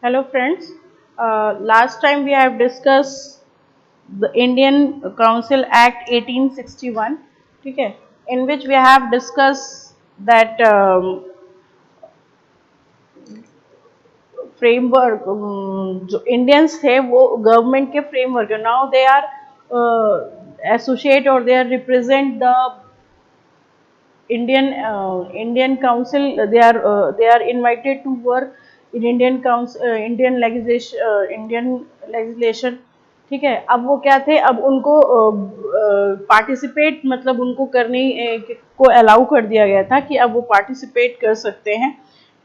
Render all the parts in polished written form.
Hello friends, last time we have discussed the Indian Council Act 1861, ठीक है, in which we have discussed that framework जो Indians थे वो government के framework now they are associate or they are represent the Indian Council. They are invited to work in Indian Council, Indian legislation. ठीक है, अब वो क्या थे, अब उनको पार्टिसिपेट मतलब उनको करने को अलाउ कर दिया गया था कि अब वो पार्टिसिपेट कर सकते हैं।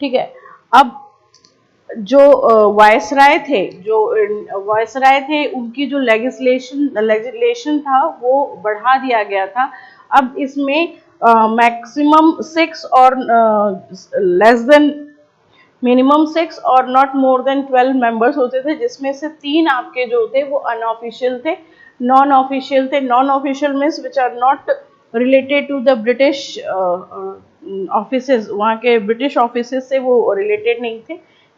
ठीक है, अब जो वायसराय थे उनकी जो लेजिस्लेशन था वो बढ़ा दिया गया था। अब इसमें मैक्सिमम 6 और लेस देन मिनिमम 6 और नॉट मोर देन 12 मेंबर्स होते थे, जिसमें से 3 आपके जो थे वो अनऑफिशियल थे, नॉन ऑफिशियल थे। Non official means which are not related to the British offices, वहाँ के ब्रिटिश ऑफिसेज से वो रिलेटेड नहीं थे।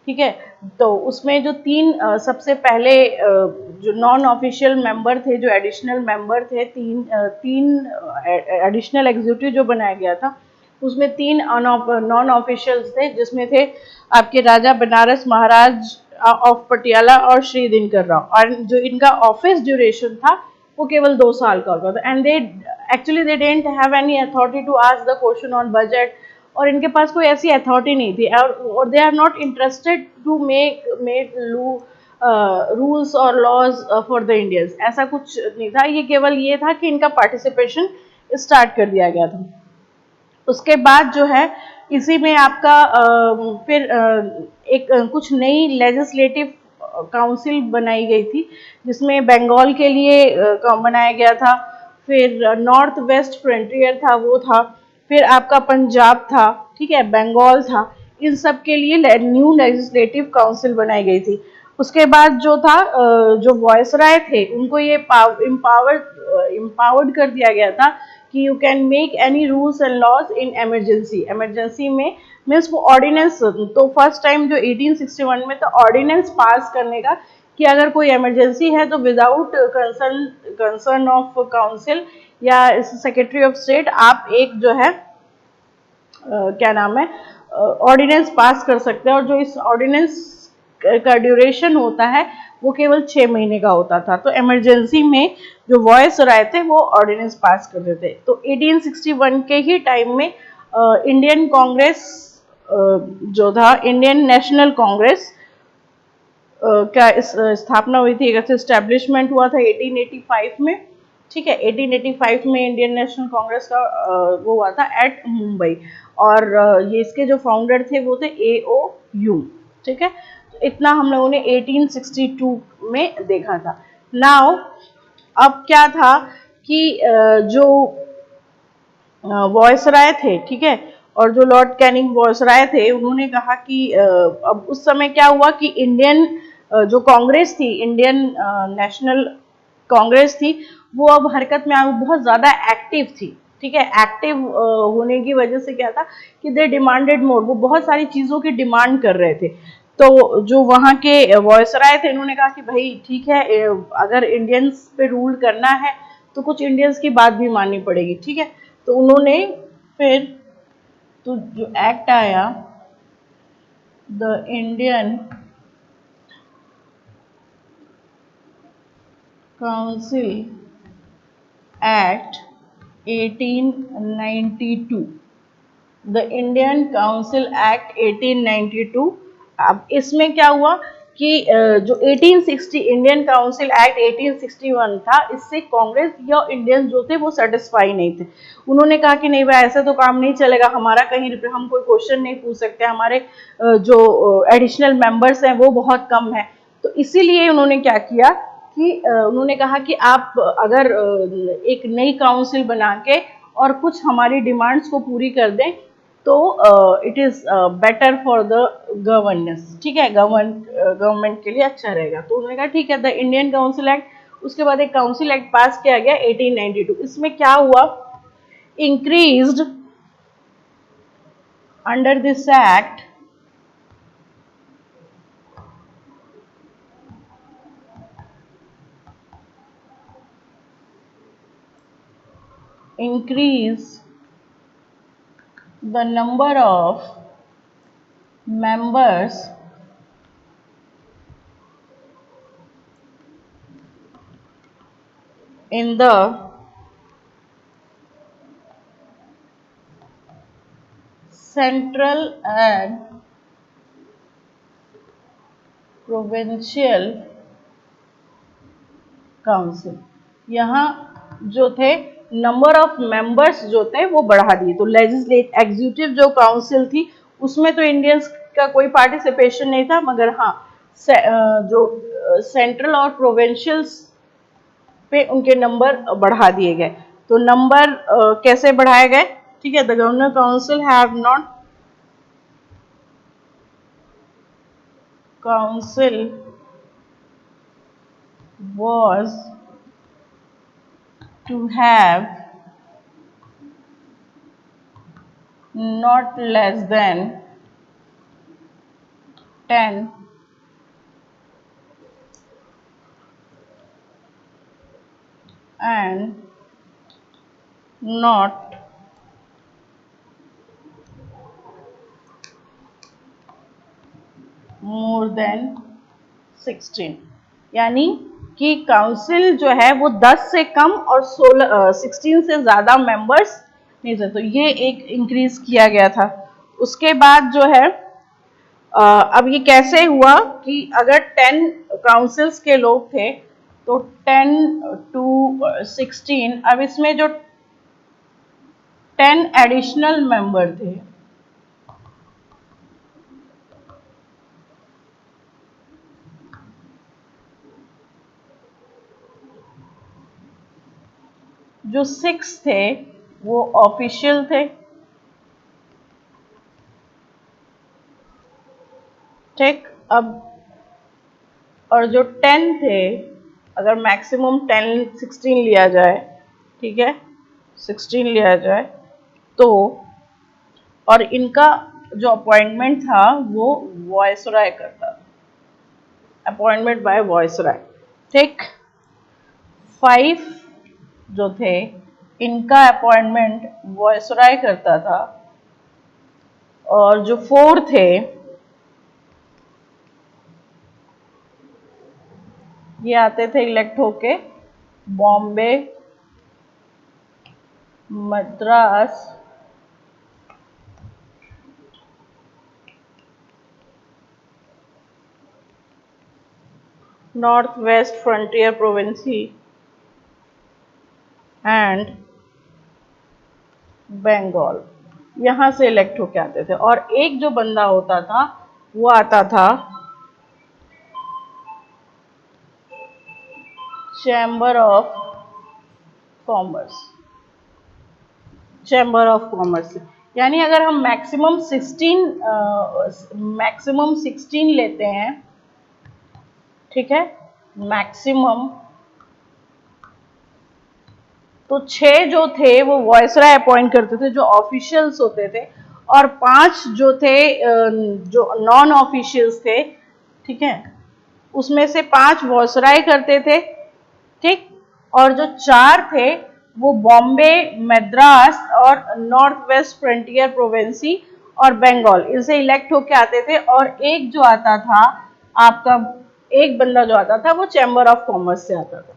ठीक है, तो उसमें जो 3 सबसे पहले जो नॉन ऑफिशियल मेंबर थे, जो एडिशनल मेंबर थे, तीन एडिशनल एग्जीक्यूटिव जो बनाया गया था, उसमें 3 नॉन ऑफिशियल्स थे, जिसमें थे आपके राजा बनारस महाराज ऑफ पटियाला और श्री दिनकर राव। और जो इनका ऑफिस ड्यूरेशन था वो केवल 2 साल का होता था। And they actually they didn't have any authority to ask the question on budget, और इनके पास कोई ऐसी अथॉरिटी नहीं थी, और they are not interested to make rules और लॉज फॉर द इंडियंस। ऐसा कुछ नहीं था, ये केवल ये था कि इनका पार्टिसिपेशन स्टार्ट कर दिया गया था। उसके बाद जो है इसी में आपका फिर एक कुछ नई लेजिस्लेटिव काउंसिल बनाई गई थी, जिसमें बंगाल के लिए बनाया गया था। फिर नॉर्थ वेस्ट फ्रंटियर था वो था, फिर आपका पंजाब था, ठीक है, बंगाल था। इन सब के लिए न्यू लेजिस्लेटिव काउंसिल बनाई गई थी। उसके बाद जो था जो वॉयसराय थे उनको ये इम्पावर्ड कर दिया गया था कि you can make any rules and laws in emergency में। मीन्स वो ऑर्डिनेंस, तो फर्स्ट टाइम जो 1861 में तो ऑर्डिनेंस पास करने का कि अगर कोई इमरजेंसी है तो विदाउट कंसर्न ऑफ काउंसिल या सेक्रेटरी ऑफ स्टेट आप एक जो है क्या नाम है ऑर्डिनेंस पास कर सकते हैं। और जो इस ऑर्डिनेंस का ड्यूरेशन होता है वो केवल 6 महीने का होता था। तो इमरजेंसी में जो वॉइस राय थे वो ऑर्डिनेंस पास करते थे। तो 1861 के ही टाइम में इंडियन कांग्रेस जो था, इंडियन नेशनल कांग्रेस का स्थापना हुई थी, एक स्टैब्लिशमेंट हुआ था 1885 में। ठीक है, 1885 में इंडियन नेशनल कांग्रेस का वो हुआ था एट मुंबई, और ये इसके जो फाउंडर थे वो थे AO Hume। ठीक है, तो इतना हम लोगों ने 1862 में देखा था। नाउ अब क्या था कि जो वॉयसराय थे, ठीक है, और जो लॉर्ड कैनिंग वॉयसराय थे, उन्होंने कहा कि अब उस समय क्या हुआ कि इंडियन जो कांग्रेस थी, इंडियन नेशनल कांग्रेस थी, वो अब हरकत में बहुत ज़्यादा एक्टिव थी। ठीक है, एक्टिव होने की वजह से क्या था कि दे डिमांडेड मोर, वो बहुत सारी चीज़ों की डिमांड कर रहे थे। तो जो वहाँ के वॉयसराय थे उन्होंने कहा कि भाई ठीक है, अगर इंडियंस पे रूल करना है तो कुछ इंडियंस की बात भी माननी पड़ेगी। ठीक है, तो उन्होंने फिर तो जो एक्ट आया, the Indian council act 1892, the Indian council act 1892। अब इसमें क्या हुआ कि जो 1860 इंडियन काउंसिल एक्ट 1861 था, इससे कांग्रेस या इंडियंस जो थे वो सेटिस्फाई नहीं थे। उन्होंने कहा कि नहीं भाई, ऐसे तो काम नहीं चलेगा, हमारा कहीं हम कोई क्वेश्चन नहीं पूछ सकते, हमारे जो एडिशनल मेंबर्स हैं वो बहुत कम है। तो इसीलिए उन्होंने क्या किया कि उन्होंने कहा कि आप अगर एक नई काउंसिल बना के और कुछ हमारी डिमांड्स को पूरी कर दें तो it is better for the governance. ठीक है, गवर्नमेंट के लिए अच्छा रहेगा। तो उन्होंने कहा ठीक है, द इंडियन काउंसिल एक्ट। उसके बाद एक काउंसिल एक्ट पास किया गया 1892। इसमें क्या हुआ, increased under this act increase the number of members in the central and provincial council. यहाँ जो थे नंबर ऑफ मेंबर्स जो थे वो बढ़ा दिए। तो लेजिस्लेट एग्जीक्यूटिव जो काउंसिल थी उसमें तो इंडियंस का कोई पार्टिसिपेशन नहीं था, मगर हाँ जो सेंट्रल और प्रोविंशियल्स पे उनके नंबर बढ़ा दिए गए। तो नंबर कैसे बढ़ाए गए? ठीक है, the governor council have not council was to have not less than 10 and not more than 16। यानी कि काउंसिल जो है वो 10 से कम और 16 से ज़्यादा मेंबर्स नहीं थे। तो ये एक इंक्रीज किया गया था। उसके बाद जो है अब ये कैसे हुआ कि अगर 10 काउंसिल्स के लोग थे तो 10 टू 16, अब इसमें जो 10 एडिशनल मेंबर थे, जो 6 थे वो ऑफिशियल थे, ठीक। अब और जो 10 थे, अगर मैक्सिमम 10 16 लिया जाए, ठीक है, 16 लिया जाए तो, और इनका जो अपॉइंटमेंट था वो वॉयसराय करता था, अपॉइंटमेंट बाय वॉयसराय, ठीक। 5 जो थे इनका अपॉइंटमेंट वॉयसराय करता था, और जो 4 थे ये आते थे इलेक्ट होके Bombay, Madras, North West Frontier province and Bengal, यहाँ से इलेक्ट होके आते थे। और एक जो बंदा होता था वो आता था chamber of commerce, chamber of commerce. यानी अगर हम मैक्सिमम 16 लेते हैं, ठीक है, मैक्सिमम, तो 6 जो थे वो वॉयसराय अपॉइंट करते थे जो ऑफिशियल्स होते थे, और 5 जो थे जो नॉन ऑफिशियल्स थे, ठीक है, उसमें से 5 वॉयसराय करते थे, ठीक। और जो 4 थे वो बॉम्बे, मद्रास और नॉर्थ वेस्ट फ्रंटियर प्रोविंसी और बंगाल, इनसे इलेक्ट होके आते थे। और एक जो आता था आपका, एक बंदा जो आता था वो चैम्बर ऑफ कॉमर्स से आता था,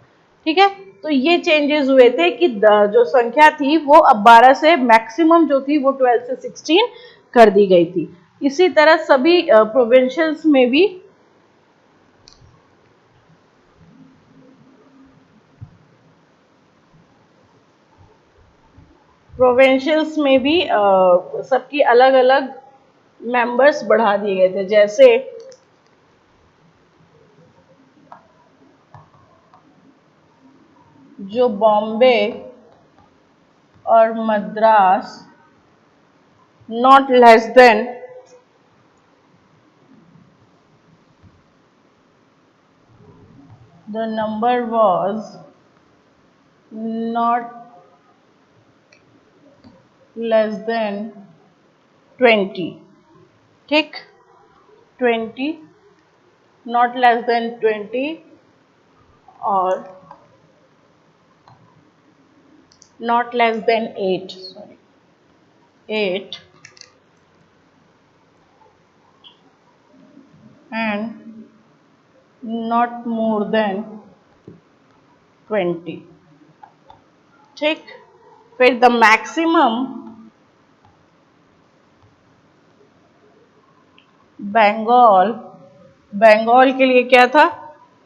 ठीक है। तो ये चेंजेस हुए थे कि जो संख्या थी वो अब 12 से मैक्सिमम जो थी वो 12 से 16 कर दी गई थी। इसी तरह सभी प्रोविंशियल्स में भी सबकी अलग अलग मेंबर्स बढ़ा दिए गए थे। जैसे जो बॉम्बे और Madras not less than 'the number was not less than 20', ठीक, 20, नॉट लेस देन 20, और not less than 8, sorry, 8 and not more than 20। ठीक, फिर द मैक्सिमम बंगाल, बंगाल के लिए क्या था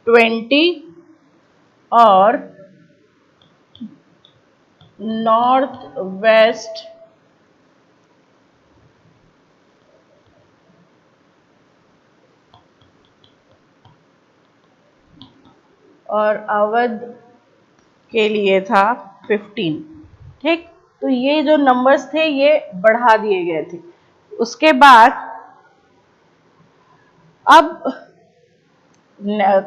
20 और नॉर्थ वेस्ट और अवध के लिए था 15। ठीक, तो ये जो नंबर्स थे ये बढ़ा दिए गए थे। उसके बाद अब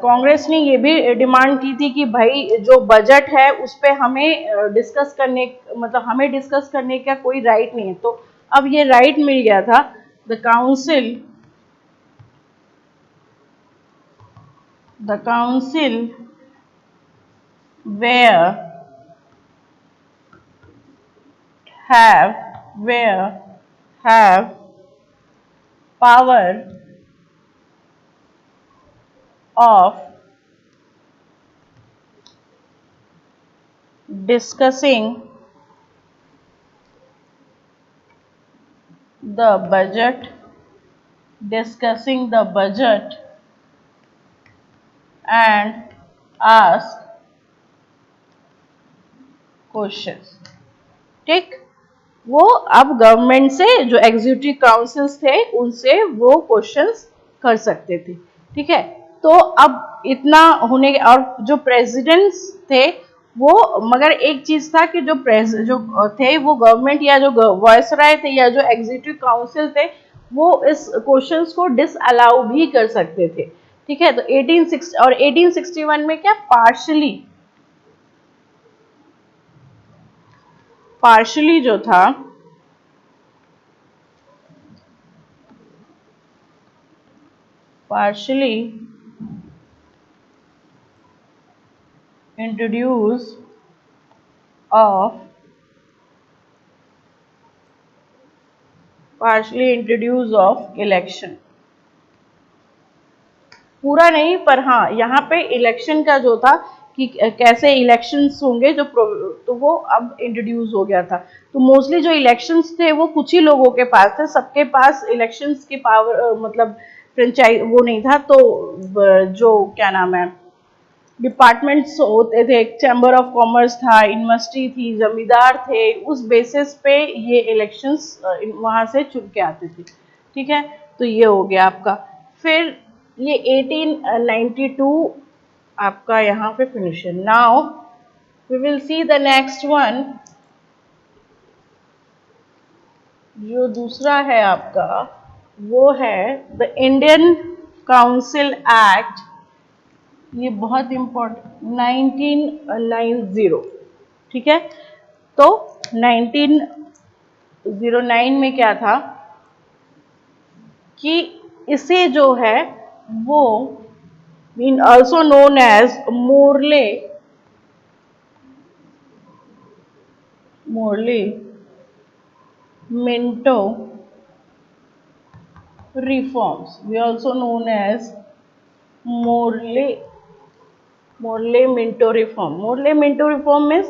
कांग्रेस ने ये भी डिमांड की थी कि भाई जो बजट है उस पे हमें डिस्कस करने, मतलब हमें डिस्कस करने का कोई राइट नहीं है। तो अब ये राइट मिल गया था। The council where have where have power of discussing the budget, discussing the budget and ask questions। ठीक, वो अब गवर्नमेंट से जो एग्जीक्यूटिव काउंसिल्स थे उनसे वो क्वेश्चंस कर सकते थे। ठीक है, तो अब इतना होने के और जो प्रेसिडेंट्स थे वो, मगर एक चीज था कि जो थे वो गवर्नमेंट या जो वॉयसराय थे या जो एग्जीक्यूटिव काउंसिल थे वो इस क्वेश्चंस को डिसअलाउ भी कर सकते थे। ठीक है, तो 1860 और 1861 में क्या पार्शली जो था partially introduce of इलेक्शन, पूरा नहीं पर हाँ यहाँ पे इलेक्शन का जो था कि कैसे इलेक्शंस होंगे जो तो वो अब इंट्रोड्यूस हो गया था। तो मोस्टली जो इलेक्शंस थे वो कुछ ही लोगों के पास थे, सबके पास इलेक्शंस की पावर मतलब फ्रेंचाइज वो नहीं था। तो जो क्या नाम है डिपार्टमेंट्स होते थे, चैम्बर ऑफ कॉमर्स था, यूनिवर्सिटी थी, जमींदार थे, उस बेसिस पे ये इलेक्शंस वहां से चुन के आते थे। ठीक है, तो ये हो गया आपका। फिर ये 1892 आपका यहाँ पे फिनिश है। Now we will see the next one, जो दूसरा है आपका वो है द इंडियन काउंसिल एक्ट। ये बहुत इंपॉर्टेंट 1990। ठीक है, तो 1909 में क्या था कि इसे जो है वो mean also known as Morley Minto reforms, we also known as Morley Minto reform। Morley Minto reform means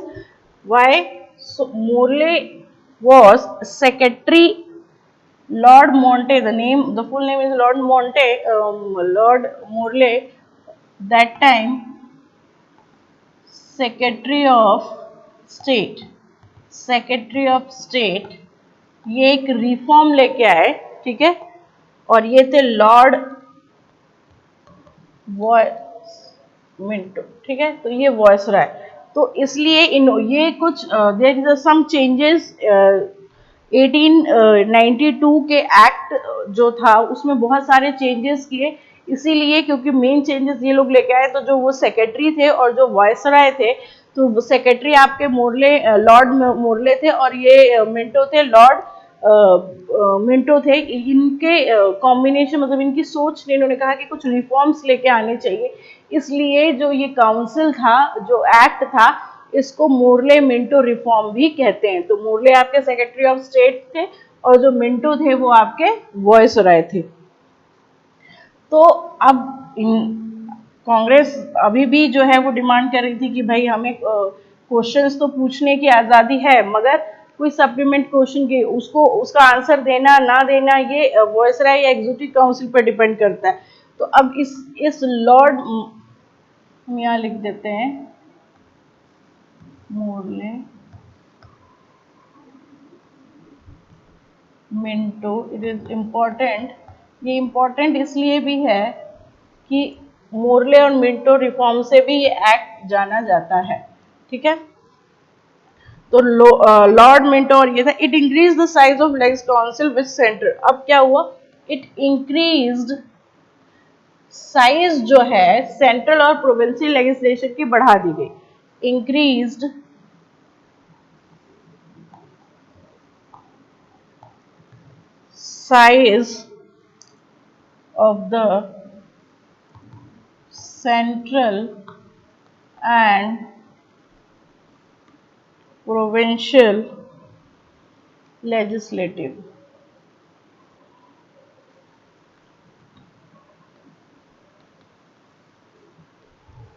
why? So Morley was secretary Lord Monte. The full name is Lord Monte. Lord Morley, that time Secretary of State। Secretary of State ये एक reform लेके आए। ठीक है, और ये थे Lord Minto. ठीक है, तो ये वॉयसराय, तो इसलिए इन ये कुछ देयर इज सम चेंजेस 1892 के एक्ट जो था उसमें बहुत सारे चेंजेस किए, इसीलिए क्योंकि मेन चेंजेस ये लोग लेके आए। तो जो वो सेक्रेटरी थे और जो वॉयसराय थे, तो सेक्रेटरी आपके मोरले लॉर्ड मोरले थे और ये मिंटो थे लॉर्ड मिंटो थे। इनके कॉम्बिनेशन मतलब इनकी सोच ने, इन्होंने कहा कि कुछ रिफॉर्म्स लेके आने चाहिए, इसलिए जो ये काउंसिल था, जो एक्ट था, इसको मोर्ले मिंटो रिफॉर्म भी कहते हैं। तो मोर्ले आपके सेक्रेटरी ऑफ स्टेट थे और जो मिंटो थे वो आपके वॉयसरॉय थे। तो अब कांग्रेस अभी भी जो है वो डिमांड कर रही थी कि भाई हमें क्वेश्चंस तो पूछने की आज़ादी है, मगर कोई सप्लीमेंट क्वेश्चन के उसको उसका आंसर देना ना देना ये वॉयसरॉय या एग्जीक्यूटिव काउंसिल पर डिपेंड करता है। तो अब इस लॉर्ड, हम यहाँ लिख देते हैं Morley Minto, it is important. ये इम्पॉर्टेंट इसलिए भी है कि मोर्ले और मिंटो रिफॉर्म से भी ये एक्ट जाना जाता है। ठीक है, तो लॉर्ड मिंटो और ये था, it increase the size of legs council with centre. अब क्या हुआ, इट इंक्रीज्ड साइज जो है सेंट्रल और प्रोविंशियल लेजिस्लेशन की बढ़ा दी गई। Increased size of the central and provincial legislative।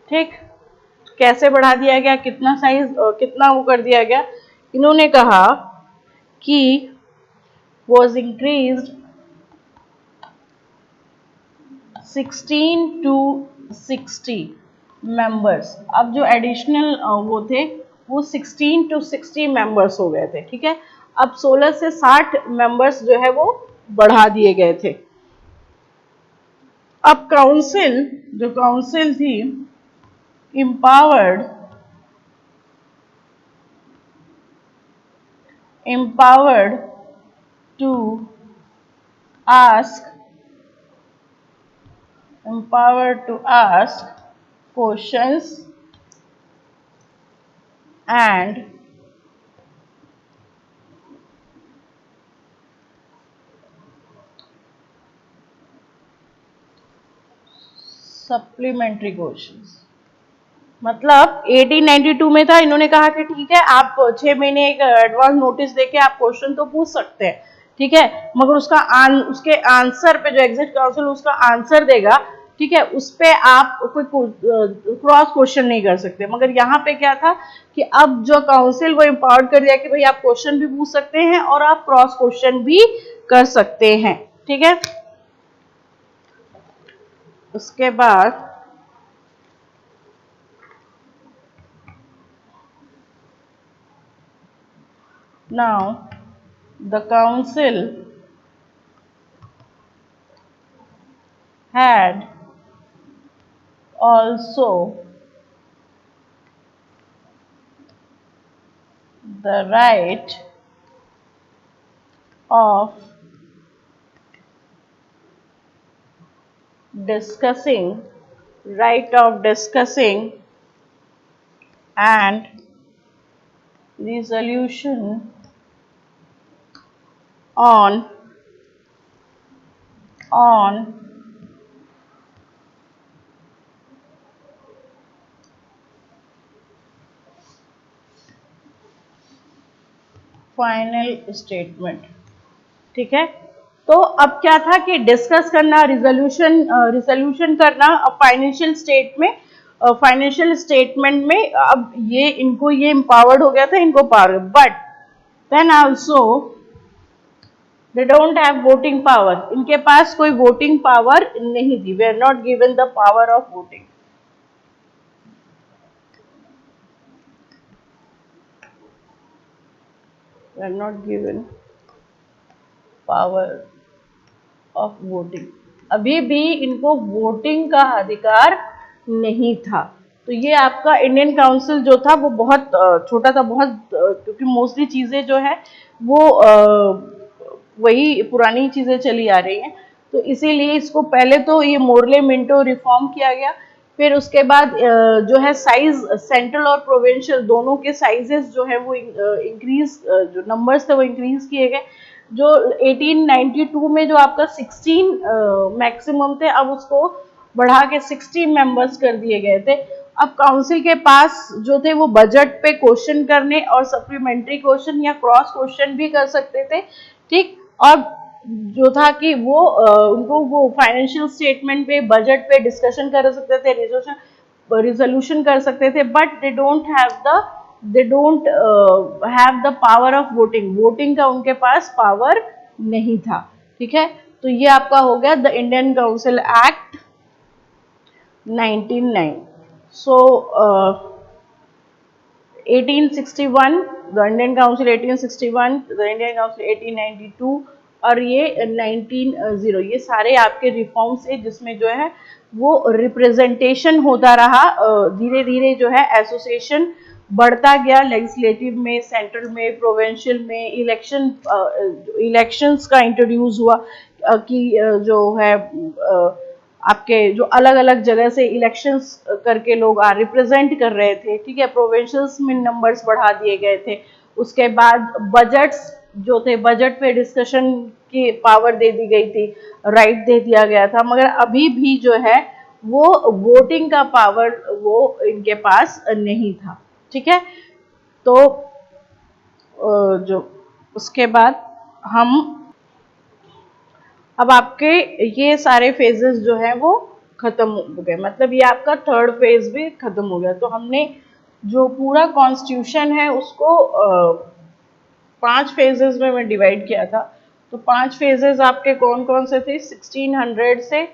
ठीक, कैसे बढ़ा दिया गया, कितना साइज कितना वो कर दिया गया, इन्होंने कहा कि was increased 16 to 60 मेंबर्स। अब जो एडिशनल वो थे वो 16 to 60 मेंबर्स हो गए थे। ठीक है, अब 16 से 60 मेंबर्स जो है वो बढ़ा दिए गए थे। अब काउंसिल, जो काउंसिल थी, empowered to ask questions and supplementary questions. मतलब 1892 में था, इन्होंने कहा कि ठीक है आप 6 महीने एक एडवांस नोटिस देके आप क्वेश्चन तो पूछ सकते हैं, ठीक है, मगर उसके आंसर पे जो एग्जिट काउंसिल उसका आंसर देगा, ठीक है, उस पे आप कोई क्रॉस क्वेश्चन नहीं कर सकते। मगर यहाँ पे क्या था कि अब जो काउंसिल वो एम्पावर्ड कर दिया कि भाई आप क्वेश्चन भी पूछ सकते हैं और आप क्रॉस क्वेश्चन भी कर सकते हैं। ठीक है, उसके बाद now the council had also the right of discussing and resolution on final statement. ठीक है, तो अब क्या था कि डिस्कस करना, रिजोल्यूशन करना फाइनेंशियल स्टेटमेंट में, अब ये इनको ये एम्पावर्ड हो गया था, इनको power, but then also they don't have voting power, इनके पास कोई वोटिंग पावर नहीं थी, वे are not given the power of voting. Are not given power of voting, अभी भी इनको वोटिंग का अधिकार नहीं था। तो ये आपका इंडियन काउंसिल जो था वो बहुत छोटा था, बहुत क्योंकि मोस्टली चीज़ें जो है वो वही पुरानी चीज़ें चली आ रही हैं, तो इसीलिए इसको पहले तो ये मोर्ले मिंटो रिफॉर्म किया गया, फिर उसके बाद जो है साइज सेंट्रल और प्रोविंशियल दोनों के साइजेस जो है वो इंक्रीज, जो नंबर्स थे वो इंक्रीज किए गए। जो 1892 में जो आपका 16 मैक्सिमम थे, अब उसको बढ़ा के 60 मेंबर्स कर दिए गए थे। अब काउंसिल के पास जो थे वो बजट पे क्वेश्चन करने और सप्लीमेंट्री क्वेश्चन या क्रॉस क्वेश्चन भी कर सकते थे, ठीक। और जो था कि वो उनको वो फाइनेंशियल स्टेटमेंट पे, बजट पे डिस्कशन कर सकते थे, रिजोल्यूशन कर सकते थे, but they don't have the power of voting, voting का उनके पास पावर नहीं था, ठीक है। तो ये आपका हो गया the Indian council act 1909। So 1861 the Indian council, 1861 the Indian council, 1892 और ये 19 ये सारे आपके रिफॉर्म्स है, जिसमें जो है वो रिप्रेजेंटेशन होता रहा, धीरे धीरे जो है एसोसिएशन बढ़ता गया, लेजिस्लेटिव में, सेंट्रल में, प्रोविंशियल में, इलेक्शंस का इंट्रोड्यूस हुआ, कि जो है आपके जो अलग अलग जगह से इलेक्शंस करके लोग रिप्रेजेंट कर रहे थे, ठीक है। प्रोविंशियल्स में नंबर्स बढ़ा दिए गए थे। उसके बाद बजट्स जो थे, बजट पे डिस्कशन की पावर दे दी गई थी, राइट दे दिया गया था, मगर अभी भी जो है वो वोटिंग का पावर वो इनके पास नहीं था, ठीक है। तो जो उसके बाद हम अब आपके ये सारे फेजेस जो है वो खत्म हो गए, मतलब ये आपका थर्ड फेज भी खत्म हो गया। तो हमने जो पूरा कॉन्स्टिट्यूशन है उसको 5 फेजेस में मैं डिवाइड किया था। तो 5 फेजेस आपके कौन कौन से थे? 1600 से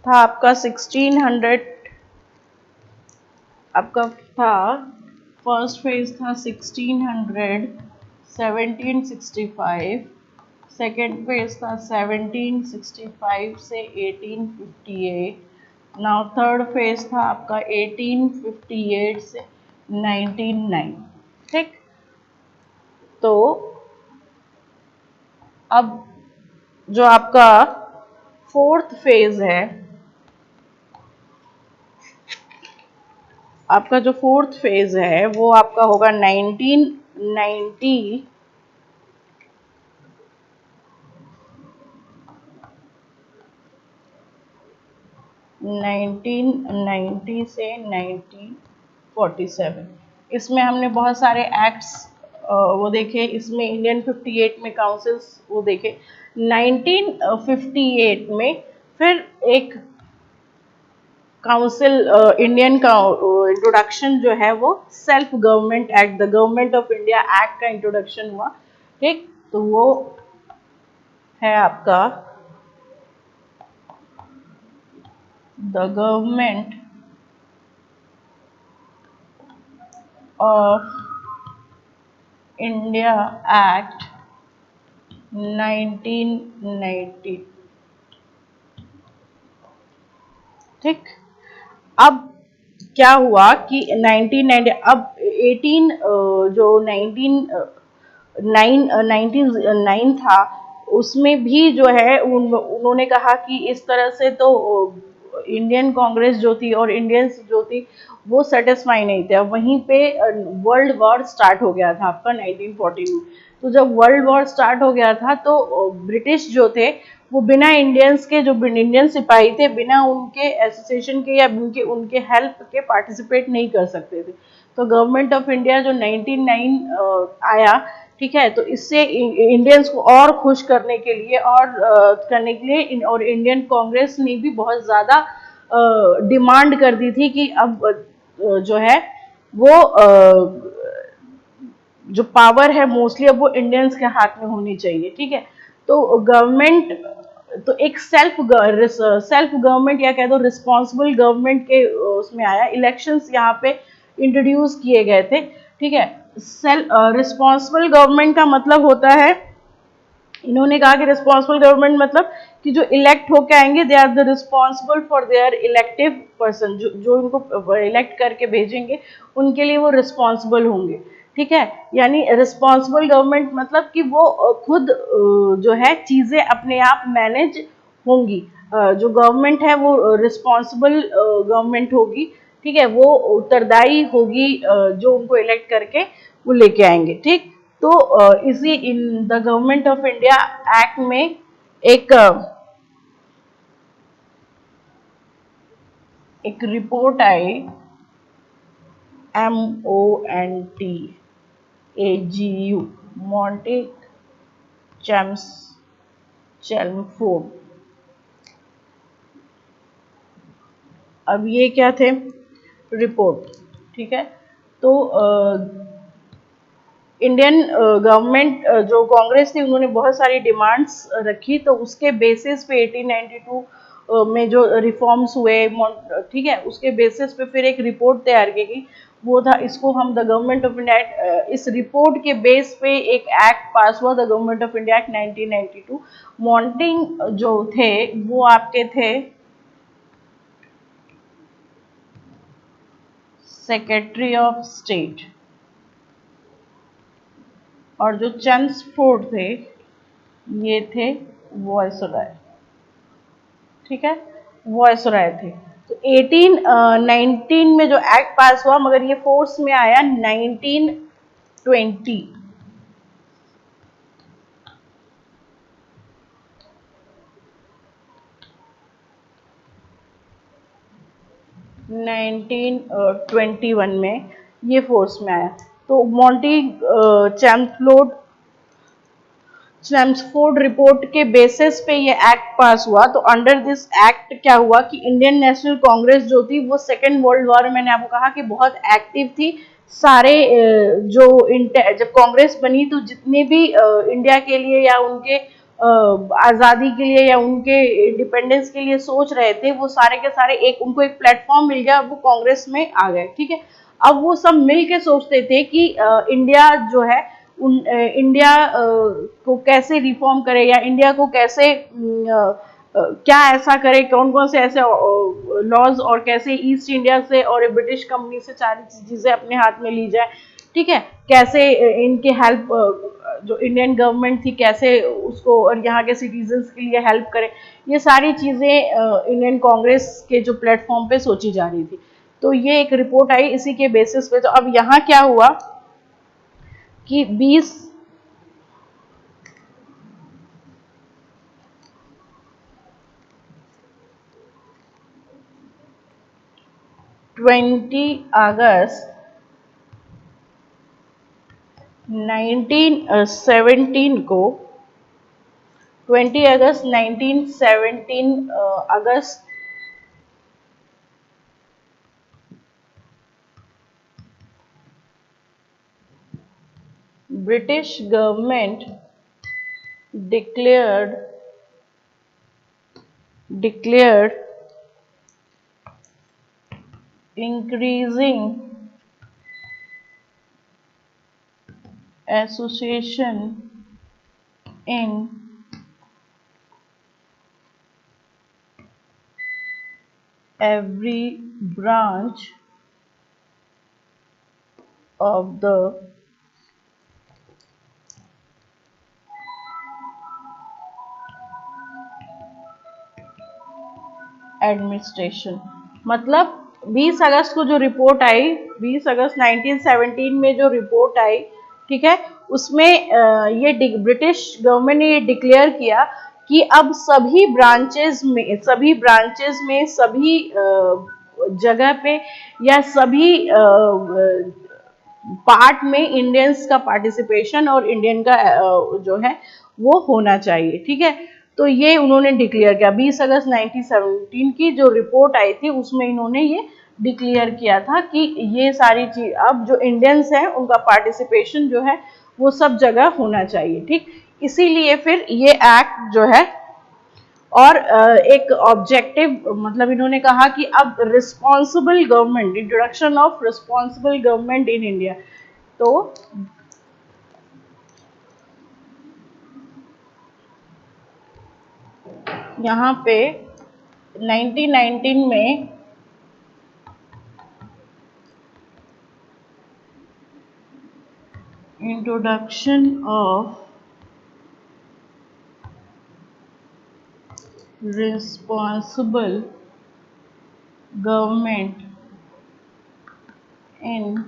था आपका 1600, आपका था फर्स्ट फेज था 1600, 1765, सेकेंड फेज था 1765 से 1858, नाउ थर्ड फेज था आपका 1858 से 1909, ठीक। तो अब जो आपका फोर्थ फेज है, आपका जो फोर्थ फेज है वो आपका होगा 1990, 1990 से 1947। इसमें हमने बहुत सारे एक्ट्स वो देखे, इसमें इंडियन 58 में काउंसिल्स वो देखे। 1958 में फिर एक काउंसिल इंडियन का इंट्रोडक्शन जो है वो self government act, the government of India act का इंट्रोडक्शन हुआ, ठीक। तो वो है आपका the government of India act 1990, ठीक। अब क्या हुआ कि 1990, अब 18 जो 1909 था, उसमें भी जो है उन्होंने कहा कि इस तरह से तो इंडियन कांग्रेस जो थी और इंडियंस जो थी वो सेटिस्फाई नहीं थे। वहीं पे वर्ल्ड वॉर स्टार्ट हो गया था आपका 1914 में। तो जब वर्ल्ड वॉर स्टार्ट हो गया था तो ब्रिटिश जो थे वो बिना इंडियंस के, जो इंडियन सिपाही थे, बिना उनके एसोसिएशन के या उनके उनके हेल्प के पार्टिसिपेट नहीं कर सकते थे। तो गवर्नमेंट ऑफ इंडिया जो 1909 आया, ठीक है, तो इससे इंडियंस को और खुश करने के लिए और करने के लिए और इंडियन कांग्रेस ने भी बहुत ज़्यादा डिमांड कर दी थी कि अब जो है वो जो पावर है मोस्टली अब वो इंडियंस के हाथ में होनी चाहिए, ठीक है। तो गवर्नमेंट, तो एक सेल्फ गवर्नमेंट या कह दो रिस्पॉन्सिबल गवर्नमेंट के उसमें आया, इलेक्शंस यहाँ पे इंट्रोड्यूस किए गए थे, ठीक है। रिस्पॉन्सिबल गवर्नमेंट का मतलब होता है, इन्होंने कहा कि रिस्पॉन्सिबल गवर्नमेंट मतलब कि जो इलेक्ट होके आएंगे they are the responsible for their elective person, जो इनको इलेक्ट करके भेजेंगे उनके लिए वो रिस्पॉन्सिबल होंगे, ठीक है। यानी रिस्पॉन्सिबल गवर्नमेंट मतलब कि वो खुद जो है चीज़ें अपने आप मैनेज होंगी। जो गवर्नमेंट है वो रिस्पॉन्सिबल गवर्नमेंट होगी, ठीक है, वो उत्तरदायी होगी, जो उनको इलेक्ट करके वो लेके आएंगे, ठीक। तो इसी in the government of India act में एक एक रिपोर्ट आई, MONTAGU, मॉन्टेग चैम्सफोर्ड। अब ये क्या थे? रिपोर्ट, ठीक है। तो इंडियन गवर्नमेंट जो कांग्रेस थी उन्होंने बहुत सारी डिमांड्स रखी, तो उसके बेसिस पे 1892 में जो रिफॉर्म्स हुए, ठीक है, उसके बेसिस पे फिर एक रिपोर्ट तैयार की गई। वो था, इसको हम the government of India act, इस रिपोर्ट के बेस पे एक एक्ट पास हुआ, the government of India act 1992। मॉन्टिंग जो थे वो आपके थे सेक्रेटरी ऑफ स्टेट, और जो चेम्सफोर्ड थे ये थे वॉयसरॉय, ठीक है, वॉयसरॉय थे। तो 1819 में जो एक्ट पास हुआ, मगर ये फोर्स में आया 1920। 1921 में ये फोर्स में आया। तो मॉन्टी चैम्सफोर्ड चैम्सफोर्ड रिपोर्ट के बेसिस पे ये एक्ट पास हुआ। तो अंडर दिस एक्ट क्या हुआ कि इंडियन नेशनल कांग्रेस जो थी वो सेकेंड वर्ल्ड वॉर में, मैंने आपको कहा कि बहुत एक्टिव थी। सारे जो जब कांग्रेस बनी तो जितने भी इंडिया के लिए या उनके आज़ादी के लिए या उनके इंडिपेंडेंस के लिए सोच रहे थे, वो सारे के सारे एक उनको एक प्लेटफॉर्म मिल गया, वो कांग्रेस में आ गए, ठीक है। अब वो सब मिल के सोचते थे कि इंडिया जो है इंडिया को कैसे रिफॉर्म करे, या इंडिया को कैसे क्या ऐसा करे, कौन कौन से ऐसे लॉज, और कैसे ईस्ट इंडिया से और ब्रिटिश कंपनी से सारी चीजें अपने हाथ में ली जाए, ठीक है। कैसे इनके हेल्प, जो इंडियन गवर्नमेंट थी कैसे उसको और यहाँ के सिटीजन्स के लिए हेल्प करे, ये सारी चीजें इंडियन कांग्रेस के जो प्लेटफॉर्म पे सोची जा रही थी। तो ये एक रिपोर्ट आई इसी के बेसिस पे। तो अब यहाँ क्या हुआ कि 20 अगस्त 1917 को, 20 अगस्त 1917 अगस्त British government declared increasing association in every branch of the administration. मतलब 20 अगस्त को जो रिपोर्ट आई, 20 अगस्त 1917 में जो रिपोर्ट आई, ठीक है, उसमें ये ब्रिटिश गवर्नमेंट ने ये डिक्लेयर किया कि अब सभी ब्रांचेस में सभी जगह पे या सभी पार्ट में इंडियंस का पार्टिसिपेशन और इंडियन का जो है वो होना चाहिए, ठीक है। तो ये उन्होंने डिक्लेयर किया 20 अगस्त 1917 की जो रिपोर्ट आई थी उसमें इन्होंने ये डिक्लेयर किया था कि ये सारी चीज अब जो इंडियंस हैं उनका पार्टिसिपेशन जो है वो सब जगह होना चाहिए, ठीक। इसीलिए फिर ये एक्ट जो है, और एक ऑब्जेक्टिव, मतलब इन्होंने कहा कि अब responsible government, introduction of responsible government in India. तो यहाँ पे 1919 में introduction of responsible government in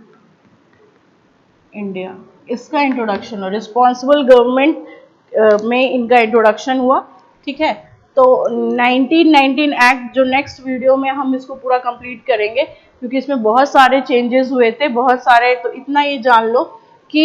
India, इसका इंट्रोडक्शन, और रिस्पॉन्सिबल गवर्नमेंट में इनका इंट्रोडक्शन हुआ, ठीक है। तो 1919 एक्ट जो नेक्स्ट वीडियो में हम इसको पूरा कंप्लीट करेंगे, क्योंकि इसमें बहुत सारे चेंजेस हुए थे, बहुत सारे। तो इतना ये जान लो कि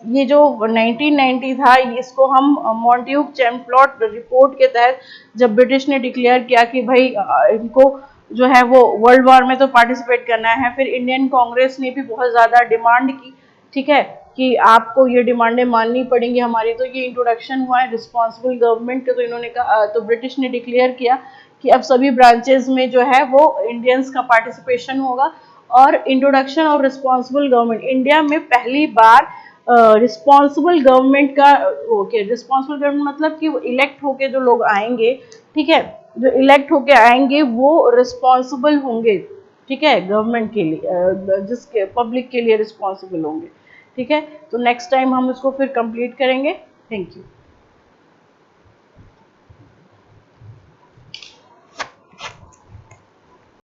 ये जो 1990 था, इसको हम मॉन्ट्यूक चैम्प्लॉट रिपोर्ट के तहत, जब ब्रिटिश ने डिक्लेयर किया कि भाई इनको जो है वो वर्ल्ड वॉर में तो पार्टिसिपेट करना है, फिर इंडियन कांग्रेस ने भी बहुत ज़्यादा डिमांड की, ठीक है, कि आपको ये डिमांडें माननी पड़ेंगी हमारी। तो ये इंट्रोडक्शन हुआ है रिस्पॉन्सिबल गवर्नमेंट के। तो इन्होंने कहा, तो ब्रिटिश ने डिक्लेयर किया कि अब सभी ब्रांचेस में जो है वो इंडियंस का पार्टिसिपेशन होगा। और introduction of responsible government, India में पहली बार रिस्पॉन्सिबल गवर्नमेंट का, ओके, रिस्पॉन्सिबल गवर्नमेंट मतलब कि वो इलेक्ट होके जो लोग आएंगे, ठीक है, जो इलेक्ट होके आएंगे वो रिस्पॉन्सिबल होंगे, ठीक है, गवर्नमेंट के लिए, जिसके पब्लिक के लिए रिस्पॉन्सिबल होंगे, ठीक है। तो नेक्स्ट टाइम हम इसको फिर कंप्लीट करेंगे। Thank you.